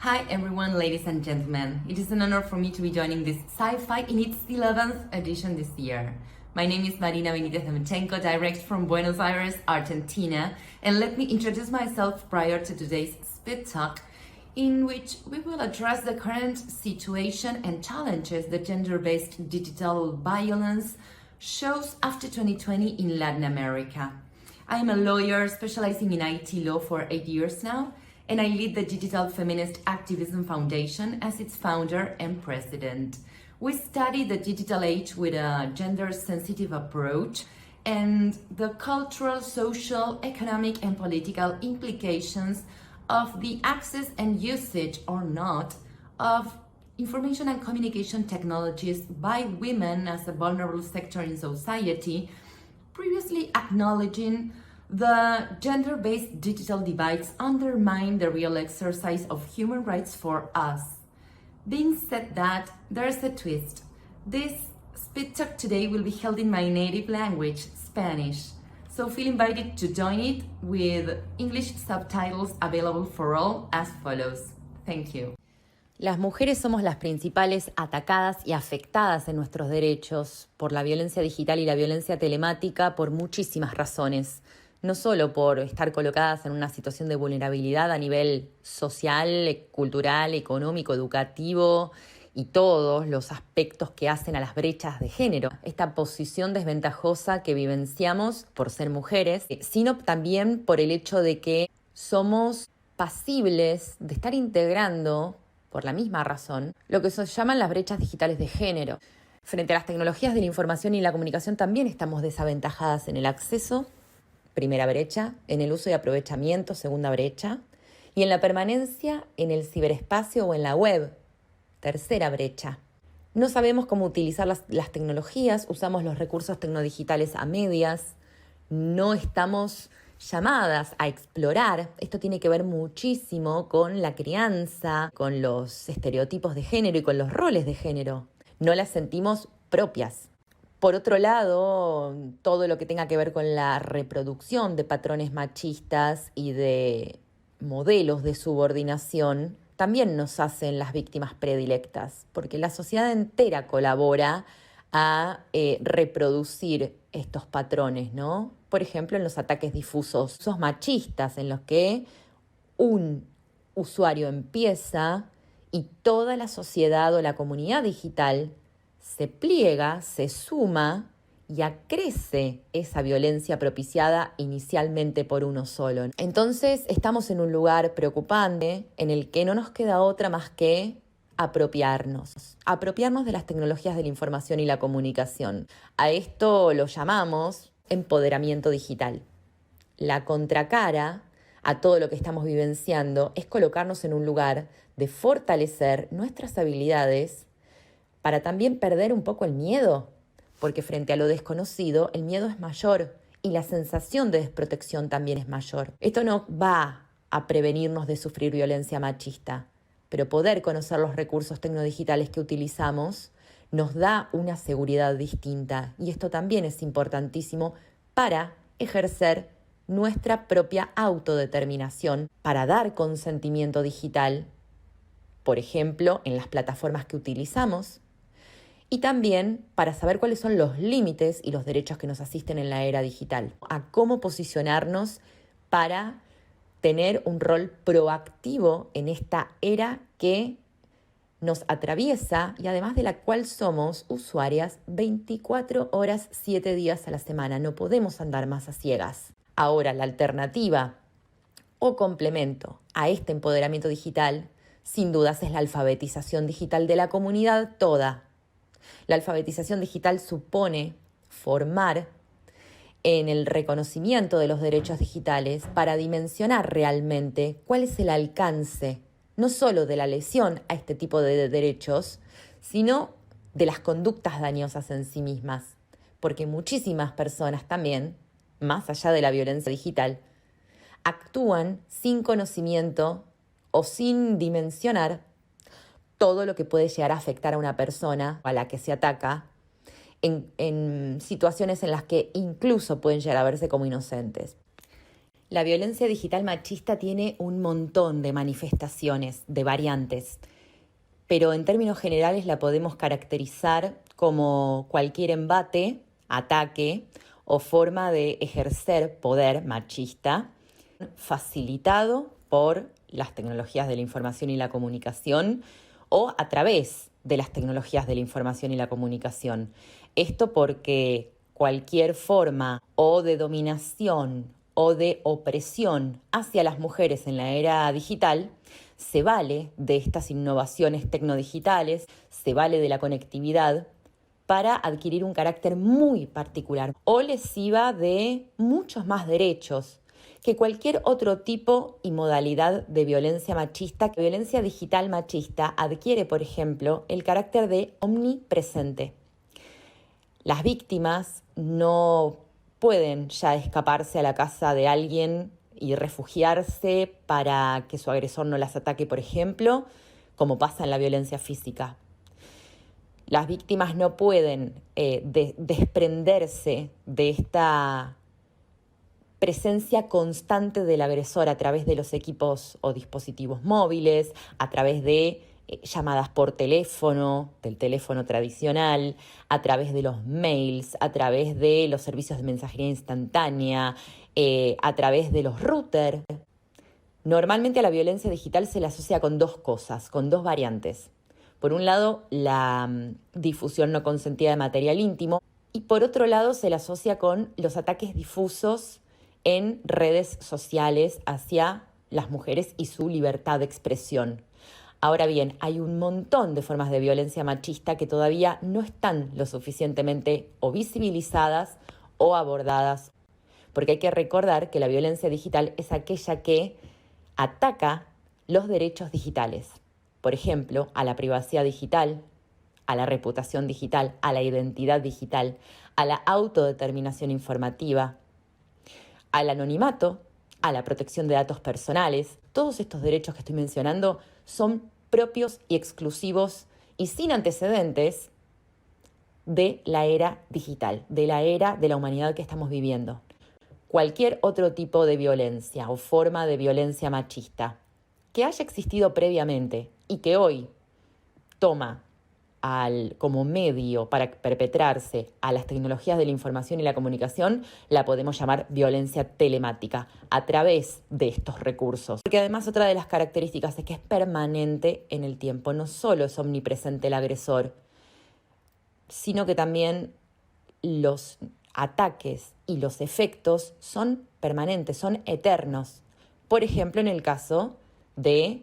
Hi everyone, ladies and gentlemen. It is an honor for me to be joining this Sci-Fi in its 11th edition this year. My name is Marina Benitez Demchenko, direct from Buenos Aires, Argentina, and let me introduce myself prior to today's Speed Talk, in which we will address the current situation and challenges that gender-based digital violence shows after 2020 in Latin America. I am a lawyer specializing in IT law for 8 years now, and I lead the Digital Feminist Activism Foundation as its founder and president. We study the digital age with a gender-sensitive approach and the cultural, social, economic, and political implications of the access and usage or not of information and communication technologies by women as a vulnerable sector in society, previously acknowledging the gender-based digital divides undermine the real exercise of human rights for us. Being said that, there's a twist. This Speed Talk today will be held in my native language, Spanish. So feel invited to join it with English subtitles available for all as follows. Thank you. Las mujeres somos las principales atacadas y afectadas en nuestros derechos por la violencia digital y la violencia telemática por muchísimas razones. No solo por estar colocadas en una situación de vulnerabilidad a nivel social, cultural, económico, educativo y todos los aspectos que hacen a las brechas de género, esta posición desventajosa que vivenciamos por ser mujeres, sino también por el hecho de que somos pasibles de estar integrando, por la misma razón, lo que se llaman las brechas digitales de género. Frente a las tecnologías de la información y la comunicación también estamos desaventajadas en el acceso, primera brecha, en el uso y aprovechamiento, segunda brecha, y en la permanencia en el ciberespacio o en la web, tercera brecha. No sabemos cómo utilizar las tecnologías, usamos los recursos tecnodigitales a medias, no estamos llamadas a explorar. Esto tiene que ver muchísimo con la crianza, con los estereotipos de género y con los roles de género. No las sentimos propias. Por otro lado, todo lo que tenga que ver con la reproducción de patrones machistas y de modelos de subordinación también nos hacen las víctimas predilectas, porque la sociedad entera colabora a reproducir estos patrones, ¿no? Por ejemplo, en los ataques difusos, esos machistas en los que un usuario empieza y toda la sociedad o la comunidad digital se pliega, se suma y acrece esa violencia propiciada inicialmente por uno solo. Entonces estamos en un lugar preocupante en el que no nos queda otra más que apropiarnos de las tecnologías de la información y la comunicación. A esto lo llamamos empoderamiento digital. La contracara a todo lo que estamos vivenciando es colocarnos en un lugar de fortalecer nuestras habilidades para también perder un poco el miedo, porque frente a lo desconocido el miedo es mayor y la sensación de desprotección también es mayor. Esto no va a prevenirnos de sufrir violencia machista, pero poder conocer los recursos tecnodigitales que utilizamos nos da una seguridad distinta y esto también es importantísimo para ejercer nuestra propia autodeterminación, para dar consentimiento digital, por ejemplo, en las plataformas que utilizamos, y también para saber cuáles son los límites y los derechos que nos asisten en la era digital, a cómo posicionarnos para tener un rol proactivo en esta era que nos atraviesa y además de la cual somos usuarias 24 horas, 7 días a la semana. No podemos andar más a ciegas. Ahora, la alternativa o complemento a este empoderamiento digital, sin dudas, es la alfabetización digital de la comunidad toda. La alfabetización digital supone formar en el reconocimiento de los derechos digitales para dimensionar realmente cuál es el alcance, no solo de la lesión a este tipo de derechos, sino de las conductas dañosas en sí mismas. Porque muchísimas personas también, más allá de la violencia digital, actúan sin conocimiento o sin dimensionar todo lo que puede llegar a afectar a una persona a la que se ataca en situaciones en las que incluso pueden llegar a verse como inocentes. La violencia digital machista tiene un montón de manifestaciones, de variantes, pero en términos generales la podemos caracterizar como cualquier embate, ataque o forma de ejercer poder machista facilitado por las tecnologías de la información y la comunicación o a través de las tecnologías de la información y la comunicación. Esto porque cualquier forma o de dominación o de opresión hacia las mujeres en la era digital se vale de estas innovaciones tecnodigitales, se vale de la conectividad para adquirir un carácter muy particular o lesiva de muchos más derechos que cualquier otro tipo y modalidad de violencia machista. La violencia digital machista adquiere, por ejemplo, el carácter de omnipresente. Las víctimas no pueden ya escaparse a la casa de alguien y refugiarse para que su agresor no las ataque, por ejemplo, como pasa en la violencia física. Las víctimas no pueden desprenderse de esta presencia constante del agresor a través de los equipos o dispositivos móviles, a través de llamadas por teléfono, del teléfono tradicional, a través de los mails, a través de los servicios de mensajería instantánea, a través de los routers. Normalmente a la violencia digital se le asocia con dos cosas, con dos variantes. Por un lado, la difusión no consentida de material íntimo y por otro lado se le asocia con los ataques difusos en redes sociales hacia las mujeres y su libertad de expresión. Ahora bien, hay un montón de formas de violencia machista que todavía no están lo suficientemente o visibilizadas o abordadas, porque hay que recordar que la violencia digital es aquella que ataca los derechos digitales. Por ejemplo, a la privacidad digital, a la reputación digital, a la identidad digital, a la autodeterminación informativa, al anonimato, a la protección de datos personales. Todos estos derechos que estoy mencionando son propios y exclusivos y sin antecedentes de la era digital, de la era de la humanidad que estamos viviendo. Cualquier otro tipo de violencia o forma de violencia machista que haya existido previamente y que hoy toma como medio para perpetrarse a las tecnologías de la información y la comunicación, la podemos llamar violencia telemática a través de estos recursos. Porque además otra de las características es que es permanente en el tiempo, no solo es omnipresente el agresor, sino que también los ataques y los efectos son permanentes, son eternos. Por ejemplo, en el caso de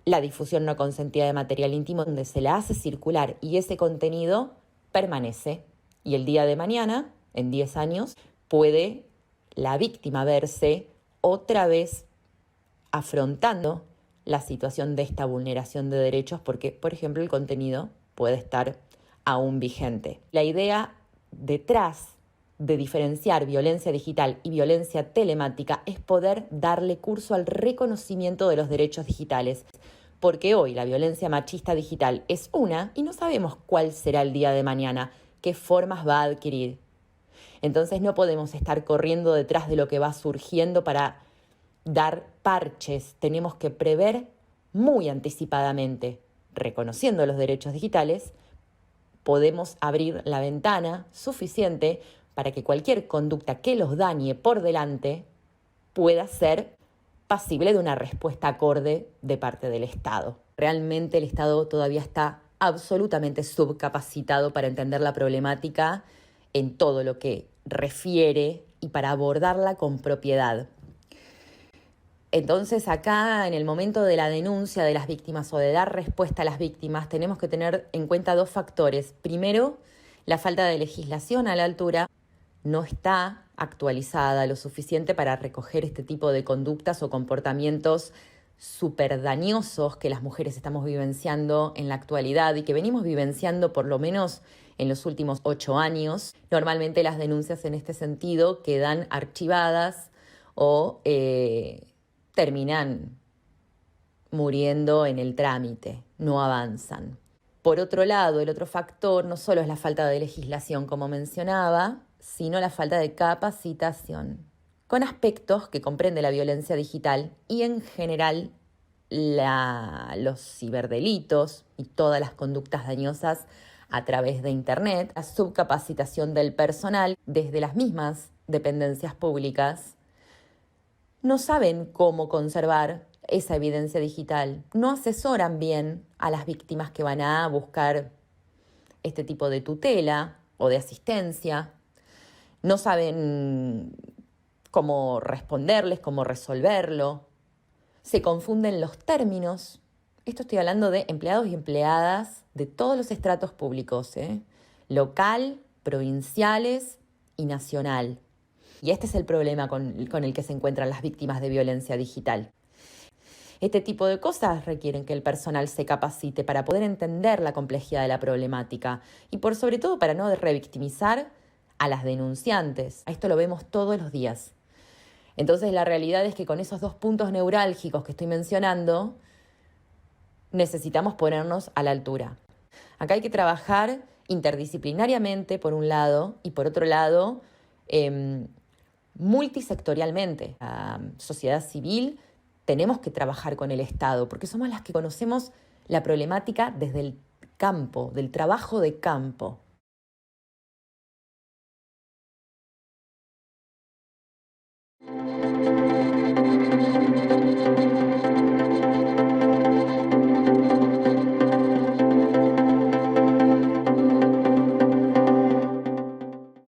la difusión no consentida de material íntimo, donde se la hace circular y ese contenido permanece. Y el día de mañana, en 10 años, puede la víctima verse otra vez afrontando la situación de esta vulneración de derechos porque, por ejemplo, el contenido puede estar aún vigente. La idea detrás de diferenciar violencia digital y violencia telemática es poder darle curso al reconocimiento de los derechos digitales, porque hoy la violencia machista digital es una y no sabemos cuál será el día de mañana, qué formas va a adquirir. Entonces no podemos estar corriendo detrás de lo que va surgiendo para dar parches, tenemos que prever muy anticipadamente, reconociendo los derechos digitales, podemos abrir la ventana suficiente para que cualquier conducta que los dañe por delante pueda ser pasible de una respuesta acorde de parte del Estado. Realmente el Estado todavía está absolutamente subcapacitado para entender la problemática en todo lo que refiere y para abordarla con propiedad. Entonces acá, en el momento de la denuncia de las víctimas o de dar respuesta a las víctimas, tenemos que tener en cuenta dos factores. Primero, la falta de legislación a la altura no está actualizada lo suficiente para recoger este tipo de conductas o comportamientos súper dañosos que las mujeres estamos vivenciando en la actualidad y que venimos vivenciando por lo menos en los últimos 8 años. Normalmente las denuncias en este sentido quedan archivadas o terminan muriendo en el trámite, no avanzan. Por otro lado, el otro factor no solo es la falta de legislación, como mencionaba, sino la falta de capacitación. con aspectos que comprende la violencia digital y en general los ciberdelitos y todas las conductas dañosas a través de Internet, la subcapacitación del personal desde las mismas dependencias públicas, no saben cómo conservar esa evidencia digital, no asesoran bien a las víctimas que van a buscar este tipo de tutela o de asistencia, no saben cómo responderles, cómo resolverlo, se confunden los términos. Esto estoy hablando de empleados y empleadas de todos los estratos públicos, local, provinciales y nacional. Y este es el problema con el que se encuentran las víctimas de violencia digital. Este tipo de cosas requieren que el personal se capacite para poder entender la complejidad de la problemática y por sobre todo para no revictimizar a las denunciantes. Esto lo vemos todos los días. Entonces la realidad es que con esos 2 puntos neurálgicos que estoy mencionando, necesitamos ponernos a la altura. Acá hay que trabajar interdisciplinariamente por un lado y por otro lado multisectorialmente. La sociedad civil tenemos que trabajar con el Estado porque somos las que conocemos la problemática desde el campo, del trabajo de campo.